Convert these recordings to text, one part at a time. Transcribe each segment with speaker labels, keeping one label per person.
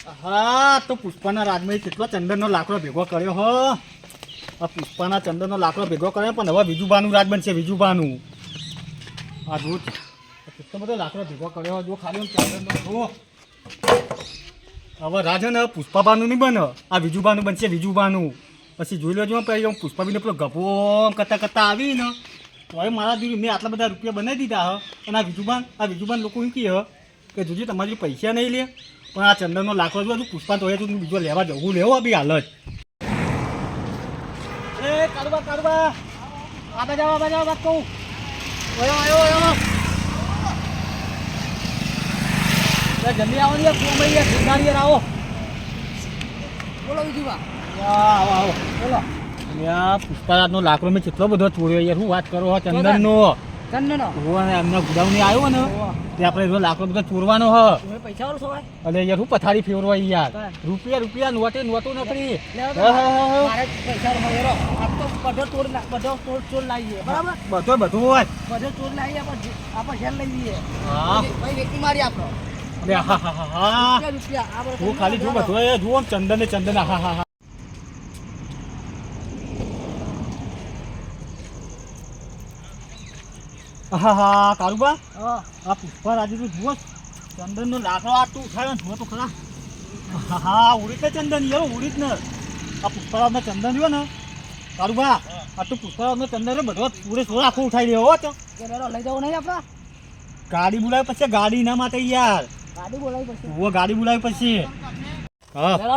Speaker 1: હા તો પુષ્પાના રાજમાં કેટલો ચંદનનો લાકડો ભેગો કર્યો હો. આ પુષ્પાના ચંદનનો લાકડો ભેગો કર્યો પણ હવે વિજુબાનું રાજ બનશે. વિજુબાનું આ જો કેટલો બધો લાકડો ભેગો કર્યો જો ખાલી ચંદનનો જો હવે રાજ ને પુષ્પાબાનું નહીં બને, આ વિજુબાનું બનશે. વિજુબાનું પછી જોઈ લેજો પછી પુષ્પાબીને પેલો ગભો કરતા કરતા આવી ને તો હવે મારા દીકરી મેં આટલા બધા રૂપિયા બનાવી દીધા હ. અને આ વિજુબાન લોકો એમ કહે કે જોજી તમારી પૈસા નહીં લે પણ આ ચંદનનો લાકડો જો પુષ્પા તો તું બીજો લેવા જવું લેવો બી હાલ જ. એ કારુબા આબા જાવ વાત કહું. ઓયો જલ્દી આવો ને ગાડી આવો.
Speaker 2: બોલો વિજુબા.
Speaker 1: આવો બોલો. પુષ્પારાજનો લાકડો મેં કેટલો બધો ચોર્યો યાર. હું વાત કરો ચંદનનો એમના ગુડાઉની આવ્યો ને તે આપણે લાકડો બધો ચોરવાનો હ.
Speaker 2: પૈસા વાળો સવાય
Speaker 1: અરે યાર હું પથારી ફેરવા યાર. રૂપિયા નોટો નકરી.
Speaker 2: બધો ચોર લાવીએ બરાબર.
Speaker 1: બધું હોય
Speaker 2: બધો ચોર લાવીએ આપણે ઘેર લઈ લઈએ.
Speaker 1: હા
Speaker 2: ભાઈ વેચી મારી આપણો.
Speaker 1: રૂપિયા હું ખાલી જો બધું જુઓ ચંદન હા. હા કારુબા આ પુષ્પા રાજુ તું જુઓ ચંદનનો લાકડો આ તું ઉઠાવ્યો જુઓ તો ખરા. હા ઉડીત ને ચંદન યાર ઉડીત ને આ પુષ્પારાજનો ચંદન રહ્યો ને કારુબા આ તું પુષ્પારાજનો ચંદન રે બધો પૂરે સોળ આખો ઉઠાઈ રહ્યો તો
Speaker 2: લઈ જવું નહીં આપડા.
Speaker 1: ગાડી બોલાવી પછી ગાડી ના માટે યાર. ગાડી બોલાવી પછી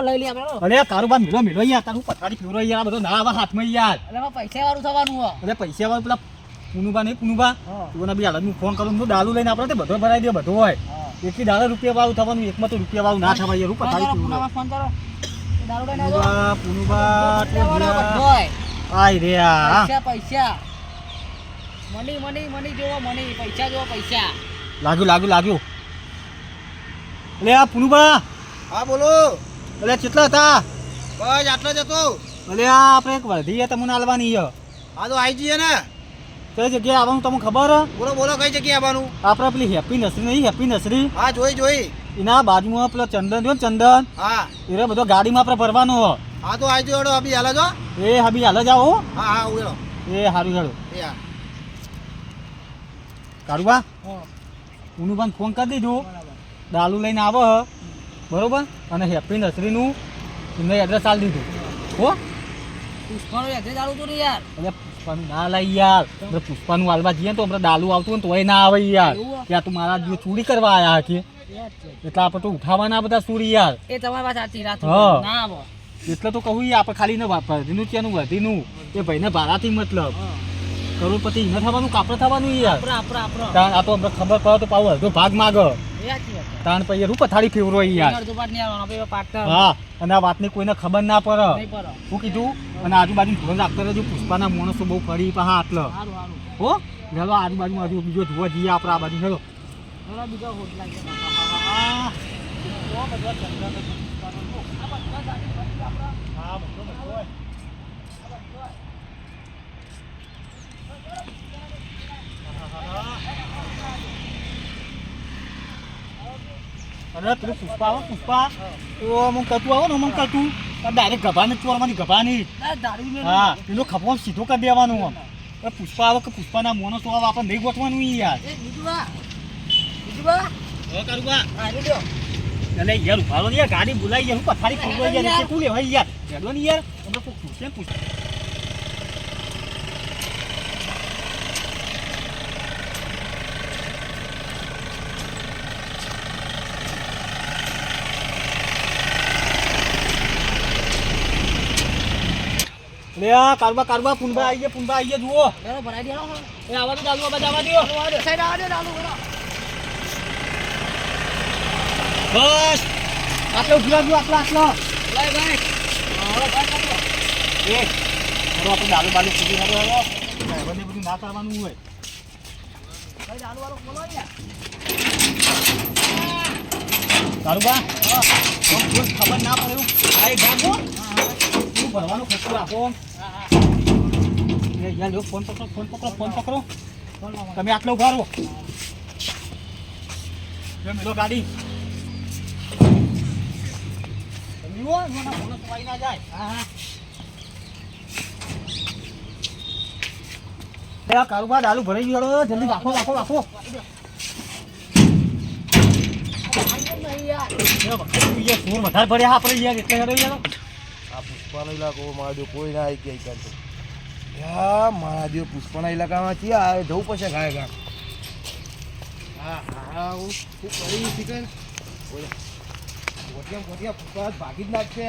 Speaker 2: લઈ લઈએ આપણે.
Speaker 1: અરે કારુબા મિલો યાર તારું પથારી ફેરવો યાર બધો ના આવા હાથમાં યાર.
Speaker 2: પૈસા વાળું થવાનું
Speaker 1: અરે પૈસા વાળું પેલા પુનુબા નહીં પુનુબા તું બી હાલ હું ફોન કરું તો દારૂ લઈને આપણે બધો ભરાઈ દે બધો હોય. એકથી દારૂ રૂપિયા વાળું થવાનું એકમાં તો રૂપિયા વાળું ના થવાય યાર. પથારી પુનુબા આય રે
Speaker 2: પૈસા મની જોવો મની પૈસા જોવો પૈસા.
Speaker 1: લાગ્યું અલે આ પુનુબા.
Speaker 3: હા બોલો.
Speaker 1: અલે કેટલા હતા?
Speaker 3: બસ આટલો જ હતો.
Speaker 1: અલે આ આપણે એક વર્ધી તમને આલવાની છે.
Speaker 3: હા તો આવી જઈએ ને.
Speaker 1: કઈ જગ્યાએ આવવાનું તમને ખબર?
Speaker 3: બોલો કઈ જગ્યાએ આવવાનું?
Speaker 1: આપણે પેલી હેપી નર્સરી નહીં હેપી નર્સરી?
Speaker 3: હા જોઈ.
Speaker 1: એના બાજુમાં પેલો ચંદન રહ્યો ને ચંદન.
Speaker 3: હા
Speaker 1: એ બધો ગાડીમાં આપણે ભરવાનો.
Speaker 3: હા તો આવી જજો અભી હાલ જો.
Speaker 1: એ હબી હાલ જ આવો.
Speaker 3: હા ઉડો.
Speaker 1: એ સારું હેડો.
Speaker 3: યા
Speaker 1: કારુબા ઉનુબાન ફોન કરી દીધું દાલુ લઈને આવો બરોબર. અને હેપી નર્સરીનું એમને એડ્રેસ આપી દીધું હો.
Speaker 2: પુષ્પાનું એડ્રેસ આલું તું યાર.
Speaker 1: એટલે પુષ્પાનું ના લઈ યાર. આપણે પુષ્પાનું હાલવા જઈએ તો આપણે દાલુ આવતું હોય ને તોય ના આવે યાર. ત્યાં તું મારા જે ચોરી કરવા આવ્યા છે એટલે આપણે તો ઉઠાવવાના બધા ચોરી યાર.
Speaker 2: એ તમારી વાત સાચી રાત ના આવો
Speaker 1: એટલે તો કહું આપણે ખાલી ને વર્ધીનું ત્યાંનું વર્ધીનું એ ભાઈને ભાડાથી મતલબ કરોડપતિ ન થવાનું કાપડ થવાનું યાર. આ તો આપણે ખબર પડે તો પાછું અડધો ભાગ માગે તાણ પછી રૂપ થાળી ફેવરો યાર. હા અને આ વાતની કોઈને ખબર ના પડે. શું કીધું? અને આજુબાજુ ધોરણ રાખતા રહેજો. પુષ્પાના માણસો બહુ ફરી પાછા આટલો હો. ચાલો આજુબાજુમાં હજુ બીજો જોવા જઈએ આપણે આ બાજુ. ચાલો અરે પેલું પુષ્પા આવો પુષ્પા તો અમુક કરતું આવો ને અમુક કરતું ડાયરેક્ટ ગભાને ચોરવાની ગભાની. હા પેલો ખભો સીધો કરી દેવાનું આમ. પુષ્પા આવે કે પુષ્પાના મોનો તો આવે આપણે નહીં ગોઠવાનું યાર. એટલે યાર ઉભારો યાર ગાડી બોલાવી યાર. હું પથારી ખોલવા યાર નીચે તું લેવાય યાર. હેડો ને યાર અમે કોઈ પૂછે પૂછે. કારુબા પુનબા આવી ગયા જુઓ.
Speaker 2: ભરાઈ દે
Speaker 1: એ આવા તો ચાલુ જવા દો. બસ આટલો ઉભી રાખજો આટલો. આપણે દારૂ બાલુ સુધી બધું ના કરવાનું હોય. કારુબા ખબર ના પડે એવું ભરવાનો ખર્ચો આપો. ફોન પકડો તમે આટલો ઉભારો. મેલો ગાડી જીવો એના મોણસ વાઈ ના જાય. હા. એ કારુબા ડાલુ ભરાઈ ગયો જલ્દી રાખો રાખો રાખો.
Speaker 2: નહીં યાર.
Speaker 1: એ સોર વધારે ભર્યા આપણે યાર એટલે હેડો યાર.
Speaker 4: આ પુષ્પાનો ઇલાકો મારા જો કોઈ ના આવી ગયા તો યા મારા જો પુષ્પાના ઇલાકામાં ક્યાં આવે જવું પડશે ગાય ગા. હા હા હું કરી શીખન ગોટિયા પુષ્પા ભાગી જ નાખશે.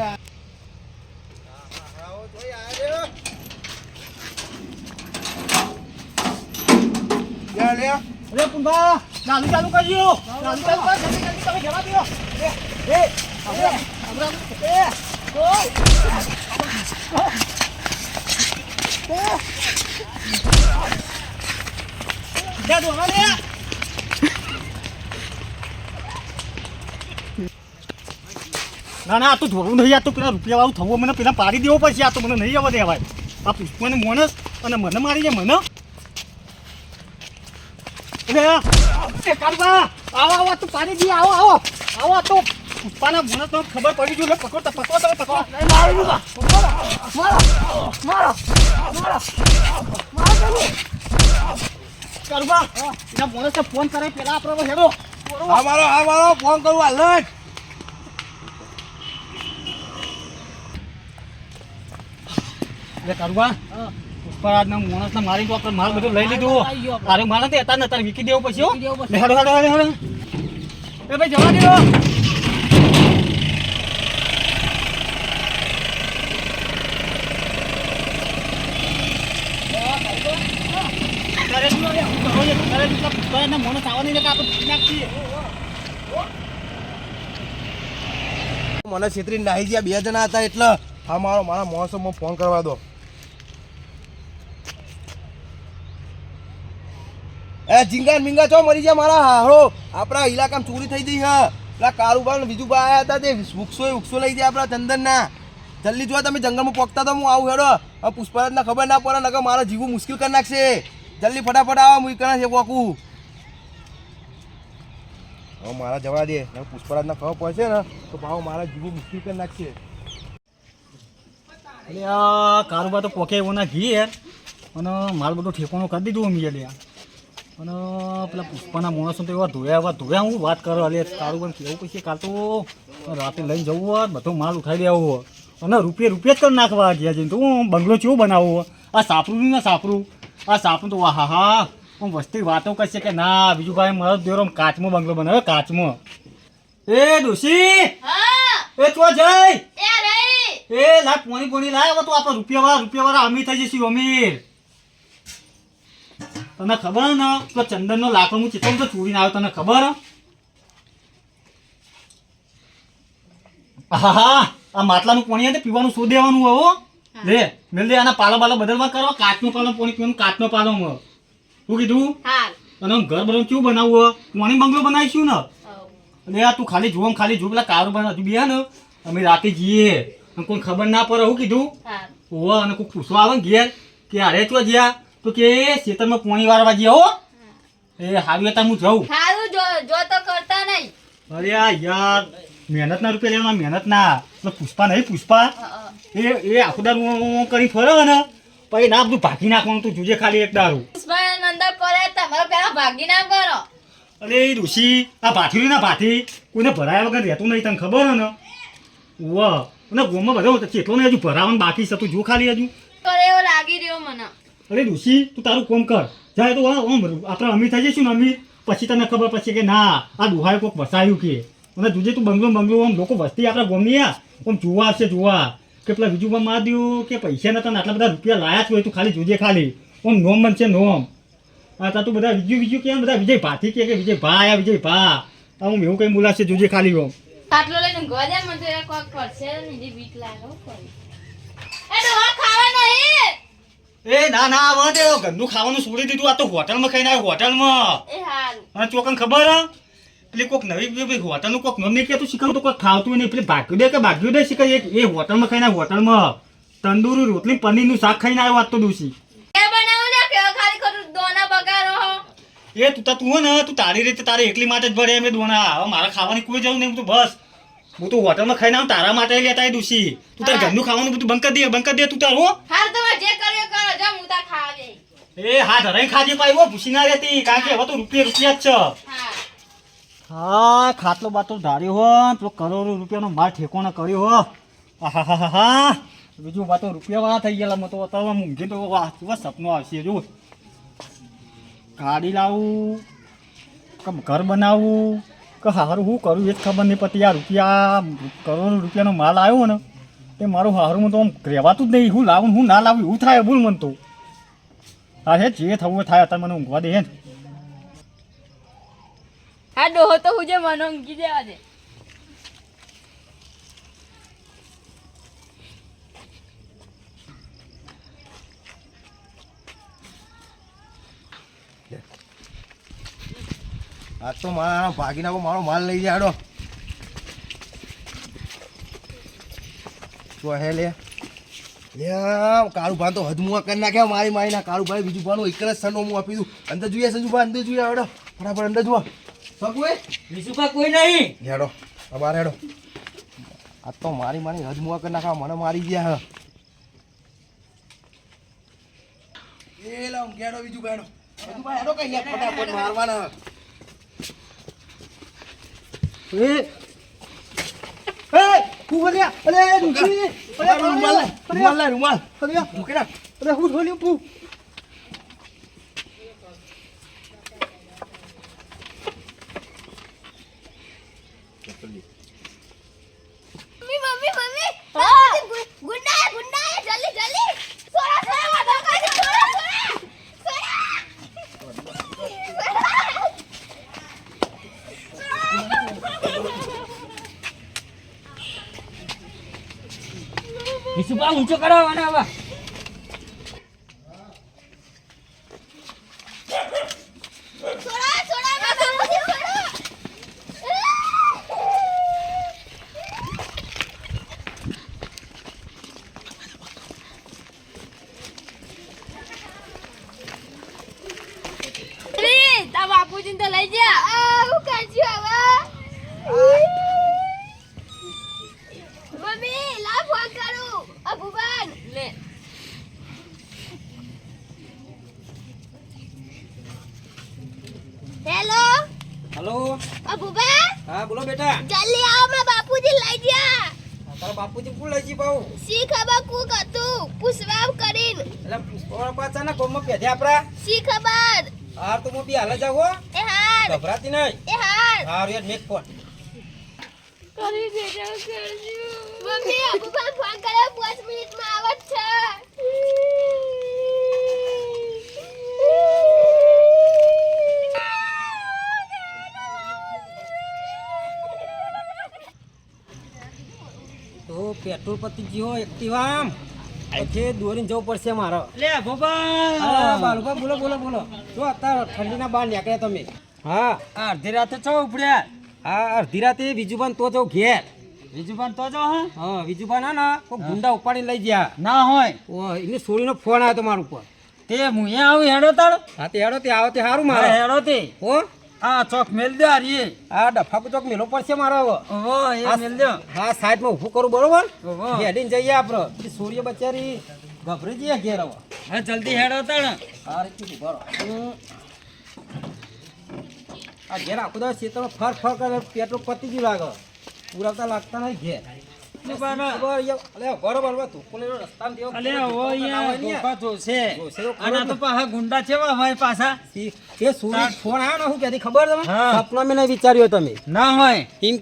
Speaker 4: લે
Speaker 1: અરે પુંબા ચાલુ ચાલુ કરજો. ચાલુ ચાલુ કર જલ્દી જલ્દી તમે જવા દો. એ ના ના આ તો ધોવું નહીં. આ તો પેલા રૂપિયા વાળું થવું મને પેલા પાડી દેવો પડશે. આ તો મને નહીં આવવા દેવાય. આ પુષ્પાને મોણસ અને મને મારી જાય મને. એ કારુબા આવો આવો તું પાડી દી. આવો આવો આવો તો પુષ્પાના મોણસ તો ખબર પડી ગયું. પકડો પકડો તમે પકડો. મારો મારો મારો મારો કારુબા એના મોણસને ફોન કરે પેલા આપણે હેડો.
Speaker 4: હા મારો ફોન કરું હાલ જ.
Speaker 1: એટલે કારુબા પુષ્પરાજના મોણસને મારી તો આપણે માલ બધું લઈ લીધું. તારે માલ નથી હતા ને તારે વીકી દેવું પછી. હેડો હેડો હેડો હેડો. એ ભાઈ જવા દો. મોણસ આવવા નહીં આપણે પી નાખીએ.
Speaker 4: મને છેતરી નાહી ગયા 2 જણા હતા એટલે હા મારા મોસમમાં ફોન કરવા દો. એ ઝીંગા મીંગા છો મરી ગયા મારા હારો. આપણા ઇલાકામાં ચોરી થઈ ગઈ હા. પેલા કારુબા ને બીજું બા આવ્યા હતા તે વૃક્ષો લઈ ગયા આપણા ચંદનના. જલ્દી જો તમે જંગલમાં પોકતા તો હું આવું હેડો. હવે પુષ્પરાજને ખબર ના પડે નકર મારા જીવું મુશ્કેલ કરી નાખશે. જલ્દી ફટાફટ આવો હું કણા છે પોકું. હવે મારા જવા દે પુષ્પરાજને ખબર પડશે ને તો ભાવ મારા જીવું મુશ્કેલ કરી નાખશે.
Speaker 1: એટલે આ કારુબા તો પોકે એવો ના ઘી યાર. અને માલ બધું ઠેકોણું કરી દીધું અમે લે. અને પેલા પુષ્પાના માણસો તો એવા ધોયા હું વાત કરો. એટલે કારુબાને કેવું પછી કાલ તો રાતે લઈને જવું હોય બધો માલ ઉઠાવી દેવો હોય અને રૂપિયા જ કરી નાખવા ગયા જઈને તો હું બંગલો કેવું બનાવવો. આ સાપરું ને સાપરું આ સાપરું તો હા હા હું વસ્તી વાતો કરશે કે ના બીજું ભાઈ મારો દેરો કાચમાં બંગલો બનાવ્યો કાચમાં. એ ડોશી એ તો જઈ એ લા પોણી લાય. હવે તો આપણે રૂપિયાવાળા અમીર થઈ જઈશું અમીર. તને ખબર ને તો ચંદનનો લાકડો હું ચિત્ર તો ચોરીને આવ્યો તને ખબર. હા આ માટલાનું પાણી આવે પીવાનું શું દેવાનું હો. લે મેલ દે આના પાલો બદલવા કરવા. કાચનો પાલો પાણી પીવાનું કાચનો પાલો શું કીધું. અને ઘર બધું કેવું બનાવવું પાણી બંગલો બનાવીશું ને. એટલે આ તું ખાલી જોમ ખાલી જો પેલા કારો બના તું બે ને અમે રાતે જઈએ કોઈ ખબર ના પડે. શું કીધું ઓ અને કોઈ પૂછવા આવે ને ઘેર કે અરે તો જ્યાં તો કે ખેતરમાં પાણી વાળવા જઈએ હો. એ હારું હતા હું જાઉં. અરે યાર મહેનત ના રૂપિયા લેવાના મહેનત ના. પુષ્પા નહીં પુષ્પા એ આખો દારૂ કરી ફરે ને પછી ના બધું ભાગી નાખવાનું. તું જોજે ખાલી એક દારૂ. અરે એ ઋષિ આ ભાથીરી ના ભાથી કોઈને ભરાયા વગર રહેતું નહીં તને ખબર ને. વાહ અને ગોમાં બધો ચેટલો ને હજુ ભરાવાનું બાકી છે. તું જો ખાલી હજુ અરે ઋષિ તું તારું કોમ કર જાય તો આપણે અમીર થઈ જઈશું ને અમીર પછી તને ખબર પડશે કે ના આ દુહાએ કોઈક વસાયું કે. અને જોજે તું બંગલો આમ લોકો વસ્તી આપણા ગોમની આમ જોવા આવશે જોવા કે પેલા બીજું માર દઉં કે પૈસા નતા આટલા બધા રૂપિયા લાયા જ હોય. તું ખાલી જોજે ખાલી આમ નોમ બનશે નોમ. હા તું બધા બીજું કેમ બધા વિજય ભાથી કે વિજય ભા આયા વિજય ભા હું એવું કઈ બોલાશે જોજે ખાલી ઓમ. એ ના ના આવે દે ઘરનું ખાવાનું છોડી દીધું. આ તો હોટલમાં ખાઈને આવ્યો હોટલમાં. અને ચોકન ખબર પેલી કોઈક નવી હોટલનું કોઈક નામ નહીં કહેતું શીખવું તો કોઈ ખાવતું નહીં. પેલી ભાગ્યું દે કે ભાગ્યું દે શીખાય એ હોટલમાં ખાઈને હોટલમાં તંદુરી રોટલી પનીરનું શાક ખાઈને આવ્યો આજ તો દોશી. એ તું હે ને તું તારી રીતે તારે એકલી માટે જ ભરે એમ દોણા. હવે મારા ખાવાની કોઈ જરૂર નહીં. તું બસ હું તો હોટલમાં ખાઈને આવું તારા માટે લેતા આવી દુશી તું તાર
Speaker 2: હા.
Speaker 1: ઘરનું ખાવાનું બધું બંધ કરી દે તું તાર હો
Speaker 2: હાલ તમે જે કર્યો કરો જો હું તાર ખાવા જઈ
Speaker 1: એ હા ધરાઈ ખાજી પાઈ હો ભૂસી ના રહેતી કારણ કે હવે તો રૂપિયા જ છે
Speaker 2: હા
Speaker 1: હા ખાટલો બાટલો ધાર્યો હો પેલો કરોડો રૂપિયાનો માલ ઠેકોણો કર્યો હો આહાહાહા. બીજું વાતો રૂપિયાવાળા થઈ ગયેલા મેં તો અત્યારે મૂંઘી તો વાહ કેવા સપનું આવશે જો ગાડી લાવું કે ઘર બનાવવું કે હારું હું કરું એ જ ખબર નહીં પડતી આ રૂપિયા કરોડ રૂપિયાનો માલ આવ્યો ને તે મારું હારું તો આમ રહેવાતું જ નહીં હું લાવું ને હું ના લાવું એવું થાય બોલ મને તો હા હે જે થવું હોય થાય અત્યારે મને ઊંઘવા દે હે ને
Speaker 2: હા ડોહો તો હું જે મને ઊંઘી દેવા દે
Speaker 4: આજ તો મારા ભાગી નાખો મારો માલ લઈ જાય હાડો શું હે લે કાળુ ભાન તો હદમુઆ કરી નાખ્યા મારી મારીના કાળુ ભાઈ બીજું ભાનું એક જ સનો હું આપી દઉં અંદર જોઈએ સંજુભા અંદર જોઈએ હાડો બરાબર અંદર જુઓ સગુએ
Speaker 1: બીજું કોઈ નહીં
Speaker 4: હેડો અમારે હેડો આજ તો મારી મારી હદમુઆ કરી નાખ્યા મને મારી ગયા એ લાવ ગેડો બીજું બેડો સંજુભા હેડો કઈ યાર ફટાફટ મારવાના
Speaker 1: એ હું બોલ્યા અરે દુખી
Speaker 4: રૂમાલ રૂમાલ રૂમાલ મૂકે ના
Speaker 1: અરે હું બોલ્યું પુ
Speaker 2: મમ્મી મમ્મી ગુંડા ગુંડા જલ્દી જલ્દી સોરા સોરા વાદો કરી સોરા
Speaker 1: વિશુભા ઊંચો કરો અને હવે
Speaker 2: સોરા સોરા વાદો કરી સોરા તા બાપુજીને તો લઈ જા હું કરશું હવે મમ્મી લા ફોન કરું અબુબાન લે હેલો
Speaker 1: હલો
Speaker 2: અબુબા
Speaker 1: હા બોલો બેટા
Speaker 2: જલ્દી આવો મારા બાપુજી લઈ જા
Speaker 1: તારા બાપુજી કોણ લઈ જી પાઉ
Speaker 2: સી ખબર કુક હતું પુષ્પાવ કરીને
Speaker 1: એટલે પુષ્પા પાછા ના કોમમાં પેધે આપડા
Speaker 2: સી ખબર
Speaker 1: હાર તો હું બી હાલ જાવ હો
Speaker 2: એ હાર
Speaker 1: ગભરાતી નહીં
Speaker 2: એ હાર
Speaker 1: હાર યાર મેક ફોન
Speaker 2: કરી દેજો કરજો મમ્મી અબુબા ફોન કર્યો 5 મિનિટમાં આવત છે
Speaker 5: તો પેટ્રોલ પતી ગયો એક્ટિવામ પછી દોરીને જવું પડશે મારે
Speaker 1: લે
Speaker 5: હા,
Speaker 1: ભોપા
Speaker 5: બાલુભા બોલો બોલો બોલો જો અત્યારે ઠંડીના બહાર નીકળ્યા તમે હા
Speaker 1: આ અડધી રાતે છો ઉપડ્યા
Speaker 5: હા અડધી રાતે બીજુભાન તો જાઉં ઘેર
Speaker 1: બીજું તો જો હા
Speaker 5: હા બીજુભાન હા ને કોઈ ગુંડા ઉપાડીને લઈ ગયા
Speaker 1: ના હોય
Speaker 5: ઓ એને છોડીનો ફોન આવ્યો તમારા ઉપર
Speaker 1: તે હું અહીંયા આવું હેડો તાળ
Speaker 5: હા તે હેડો તે આવો તે સારું મારે
Speaker 1: હેડો તે
Speaker 5: હો
Speaker 1: આ ચોક મેલ દે આરીએ
Speaker 5: આ ડફાકુ ચોક મેલો પડશે મારો હવે
Speaker 1: ઓહો એ મેલ દે
Speaker 5: હા સાઈડમાં ઊભું કરું બરોબર
Speaker 1: ઓહો
Speaker 5: હેડીને જઈએ આપણે સૂર્ય બચારી ગભરી જઈએ ઘેર હવે
Speaker 1: હા જલ્દી હેડો તાળ
Speaker 5: હા રીતિ ઉભા રહો. આ ઘેર આખો દિવસ ખેતરમાં ફર ફર કરે પેટ્રોલ પતી ગયું લાગે પુરાવતા લાગતા નહીં ઘેર બરોબર તું પોલીનો રસ્તામાં જેવો
Speaker 1: અલે ઓ યાર ધોકા જોશે
Speaker 5: જોશે તો ખરો
Speaker 1: આના તો પાછા ગુંડા છેવા હોય પાછા
Speaker 5: તે સૂર્ય ફોન આવ્યો ને હું કહેતી ખબર તમે
Speaker 1: હા.
Speaker 5: સપના મેં નહીં વિચાર્યો તમે
Speaker 1: ના હોય
Speaker 5: એમ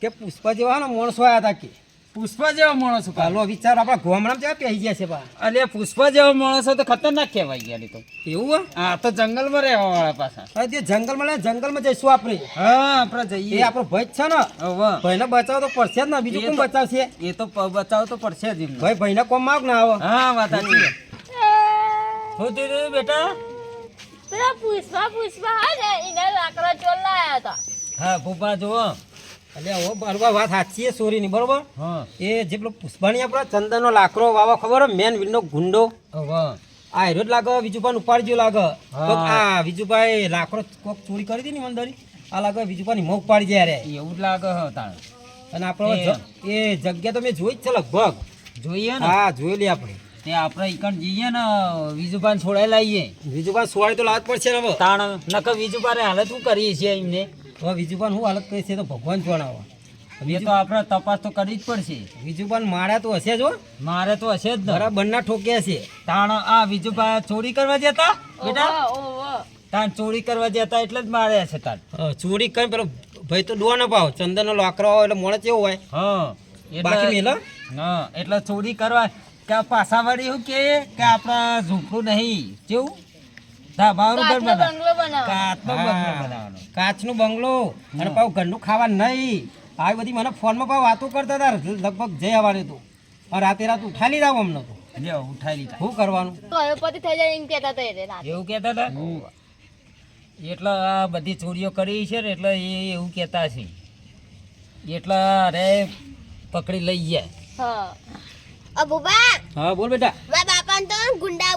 Speaker 5: કે પુષ્પા જેવા ને માણસો આવ્યા હતા કે
Speaker 1: પુષ્પા જેવો માણસ
Speaker 5: હાલો વિચાર આપણા ગોમડામાં જેવા પહેરી ગયા છે બા
Speaker 1: અલે પુષ્પા જેવો માણસ તો ખતરનાક કહેવાય ગયા તો
Speaker 5: એવું હોય
Speaker 1: આ તો જંગલમાં રહેવા વાળા પાછા
Speaker 5: હવે તે જંગલમાં જઈશું આપણે
Speaker 1: હા આપણે
Speaker 5: એ
Speaker 1: જઈએ
Speaker 5: આપણો ભય જ છે ને
Speaker 1: હવે
Speaker 5: ભાઈને બચાવ તો પડશે જ ને બીજું
Speaker 1: એ
Speaker 5: કોણ
Speaker 1: તો-
Speaker 5: બચાવશે
Speaker 1: એ તો બચાવ તો પડશે જ એમને.
Speaker 5: ભાઈ ભાઈને કોમ માગ ના આવો
Speaker 1: હા વાત સાચી શું થયું બેટા
Speaker 2: પેલા પુષ્પા હા ને એના લાકડા ચોર લાયા હતા
Speaker 1: હા ભૂપા જુઓ
Speaker 5: એટલે હવે બરોબર વાત સાચી છે સોરીની બરોબર
Speaker 1: હા
Speaker 5: એ જે પેલો પુષ્પાની આપણા ચંદનનો લાકડો વાવો ખબર હોય મેન વીરનો ગુંડો
Speaker 1: હવે
Speaker 5: આ હેરો જ લાગે વિજુભાઈ ઉપાડી ગયો લાગે
Speaker 1: હા.
Speaker 5: તો આ વિજુભાઈ લાકડો કોક ચોરી કરી હતી ને મંદરી આ લાગે વિજુભાઈ મોગ પાડી જાય રે
Speaker 1: એવું જ લાગે હો તાણ
Speaker 5: અને આપણે એ જગ્યા તો મેં જોઈ જ છે લગભગ.
Speaker 1: જોઈએ ને
Speaker 5: હા જોયેલી આપણે.
Speaker 1: તે આપણે ઈકણ જઈએ ને વિજુભાન છોડાઈ લાવીએ.
Speaker 5: વિજુભાન સોળે તો લાજ પડશે ને હવે.
Speaker 1: તાણ નકર વિજુભાને હાલત શું કરીએ છીએ એમને.
Speaker 5: હવે વિજુભાન શું હાલત કરી છે તો ભગવાન જણાવો.
Speaker 1: એ તો આપણે તપાસ તો કરવી જ પડશે.
Speaker 5: વિજુભાન માર્યા તો હશે જ હો.
Speaker 1: મારે તો હશે જ ને.
Speaker 5: બરાબરના ઠોક્યા છે.
Speaker 1: તાણ આ વિજુભાઈ ચોરી કરવા જતા બેટા.
Speaker 2: ઓહો
Speaker 1: તાણ ચોરી કરવા જતા એટલે જ માર્યા છે તાણ.
Speaker 5: ચોરી કરી પેલો ભાઈ તો ડોવા ન પાવ ચંદનનો લાકડો હોય એટલે મોણે કેવું હોય.
Speaker 1: હા
Speaker 5: બાકી મેલો.
Speaker 1: હા એટલે ચોરી કરવા કે પાછા વળી શું કે આપણા ઝૂંપડું નહીં કેવું ધાબાનું ઘર
Speaker 2: કાચનો
Speaker 1: બનાવ.
Speaker 2: બંગલો બનાવો.
Speaker 1: કાચનો બંગલો બનાવવાનો.
Speaker 5: કાચનું બંગલો અને પાછું ઘરનું ખાવા નહીં. આવી બધી મને ફોનમાં પાછું વાતો કરતા હતા લગભગ જઈ આવવાનું હતું. અને રાતે રાત ઉઠાઈ લીધા અમને તો.
Speaker 1: લ્યો ઉઠાઈ લીધા.
Speaker 5: શું કરવાનું.
Speaker 2: કરોડપતિ થઈ જાય એમ કહેતા હતા એટલે રાતે.
Speaker 1: એવું કહેતા હતા એટલે આ બધી ચોરીઓ કરી છે ને એટલે એ એવું કહેતા છે એટલે અરે પકડી લઈ જાય.
Speaker 2: હા અબુબા
Speaker 5: હા બોલ બેટા.
Speaker 2: મારા બાપાને તો ગુંડા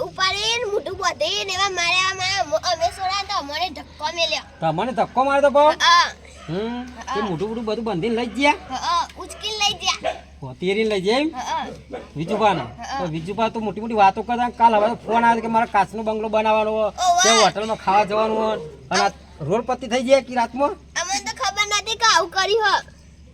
Speaker 2: ઉપાડીને મોઢું બાંધીને એવા માર્યા અમે સોડા તો અમને ધક્કો મેલ્યો.
Speaker 5: તમને ધક્કો માર્યો તો પાવ.
Speaker 2: હા
Speaker 5: એ મોટું મોટું બધું બંધીને લઈ ગયા.
Speaker 2: હા ઉચકીને લઈ ગયા.
Speaker 5: તેરીને લઈ જાય એમ.
Speaker 2: હા
Speaker 5: વિજુભાને તો વિજુભા તો મોટી મોટી વાતો કરતા. કાલ હવે ફોન આવ્યો કે મારે કાચનો બંગલો બનાવવાનો તે હોટલમાં ખાવા જવાનું હોય. અને આ રોડ પત્તી થઈ જાય કે રાતમાં.
Speaker 2: અમને તો ખબર નથી કે આવું કર્યું હો.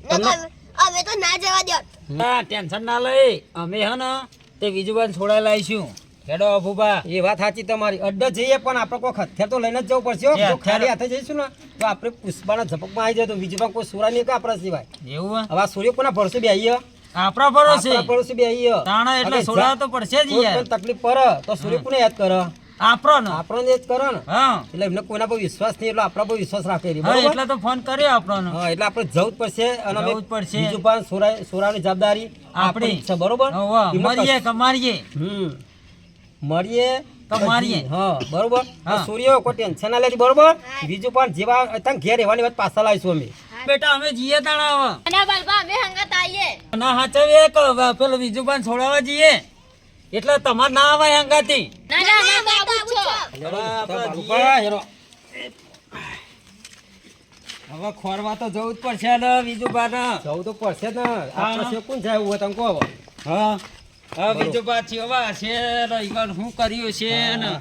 Speaker 5: તમને-
Speaker 2: અમે તો ના જવા દો.
Speaker 1: હા ટેન્શન ના લઈ અમે હે ને તે વિજુભાઈ છોડાઈ લાવીશું. હેડો અભુભા.
Speaker 5: એ વાત સાચી તમારી. અડ્ડો જઈએ પણ આપણે કોઈ હથિયાર તો લઈને જ જવું પડશે હો. જો ખાલી હાથે જઈશું ને તો આપણે પુષ્પાના ઝપકમાં આવી જાય તો વિજુભા કોઈ સુરા નહીં કે આપણા સિવાય.
Speaker 1: એવું
Speaker 5: હવે આ સૂર્ય કોના ભરોસે બે આવીએ.
Speaker 1: આપણા ભરોસે
Speaker 5: આપણા ભરોસે બે આવીએ.
Speaker 1: તાણા એટલે છોડાવ તો પડશે જ યાર.
Speaker 5: કોઈ તકલીફ પડે તો સૂર્ય કોને યાદ કરે.
Speaker 1: આપણો ને
Speaker 5: આપણને જ કરે ને.
Speaker 1: હા
Speaker 5: એટલે એમને કોઈના પર વિશ્વાસ નહીં એટલે આપણા પર વિશ્વાસ રાખે છે.
Speaker 1: હા
Speaker 5: બરોબર?
Speaker 1: એટલે તો ફોન કર્યો આપણો.
Speaker 5: હા એટલે આપણે જવું જ પડશે. અને
Speaker 1: જવું જ પડશે.
Speaker 5: બીજું પણ સોરાની જવાબદારી આપણી છે. બરોબર એમને
Speaker 1: મરીએ કે મારીએ
Speaker 5: મળીએ
Speaker 1: તો મારીએ.
Speaker 5: હા બરોબર.
Speaker 1: હા.
Speaker 5: સૂર્ય કોઈ ટેન્શન ના લેતી. બરોબર બીજું પણ જેવા અત્યારે ઘેર રહેવાની વાત પાછા લાવીશું અમે.
Speaker 1: બેટા અમે જઈએ તાણા હવે.
Speaker 2: ના બાલબા અમે હંગાત આવીએ.
Speaker 1: ના હાચવીએ કે પેલો વિજુભાઈ છોડાવવા જઈએ એટલે તમારે ના આવે હંગાથી.
Speaker 2: ના ના ના બાબુ છો.
Speaker 1: હવે ખોરવા તો જવું જ પડશે ને વિજુભાઈ.
Speaker 5: જવું તો પડશે જ ને. આપણે છે કોણ જાય એવું હોય તમે કહો હવે.
Speaker 1: હા હા વિજુભાઈ થયો છે ઈગણ શું કર્યું છે ને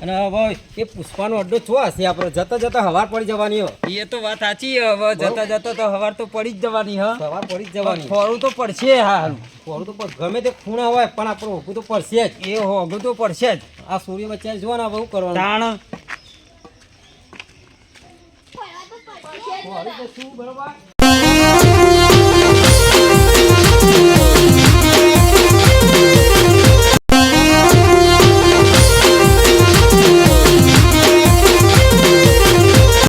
Speaker 5: અને હવે એ પુષ્પાનો અડ્ડો છો હશે આપણે જતા જતા હવાર પડી જવાની હો.
Speaker 1: એ તો વાત સાચી હવે જતા જતા તો હવાર તો પડી જ જવાની. હા
Speaker 5: સવાર પડી જ જવાની.
Speaker 1: ખોરવું તો પડશે. હારું
Speaker 5: ખોરું તો ગમે તે ખૂણા હોય પણ આપણે ઊભું તો પડશે જ.
Speaker 1: એ હોગું તો પડશે જ.
Speaker 5: આ સૂર્ય વચ્ચે જોવાના બહુ કરવાનું.
Speaker 1: તાણ
Speaker 5: બરોબર